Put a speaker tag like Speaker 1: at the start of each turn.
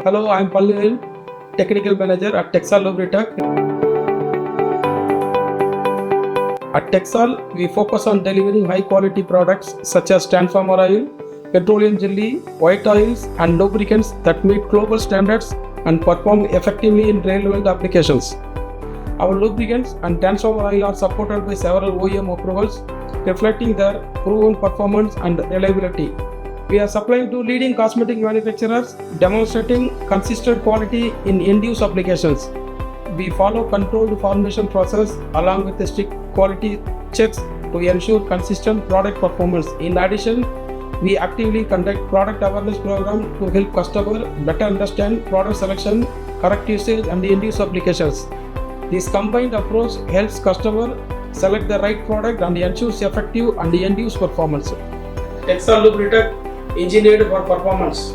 Speaker 1: Hello, I'm Palanivel, Technical Manager at Texol Lubritech. At Texol, we focus on delivering high-quality products such as transformer oil, petroleum jelly, white oils, and lubricants that meet global standards and perform effectively in real-world applications. Our lubricants and transformer oil are supported by several OEM approvals, reflecting their proven performance and reliability. We are supplying to leading cosmetic manufacturers, demonstrating consistent quality in end-use applications. We follow controlled formulation process along with strict quality checks to ensure consistent product performance. In addition, we actively conduct product awareness program to help customers better understand product selection, correct usage, and end-use applications. This combined approach helps customers select the right product and ensures effective and end-use performance. Texol Lubritech, engineered for performance.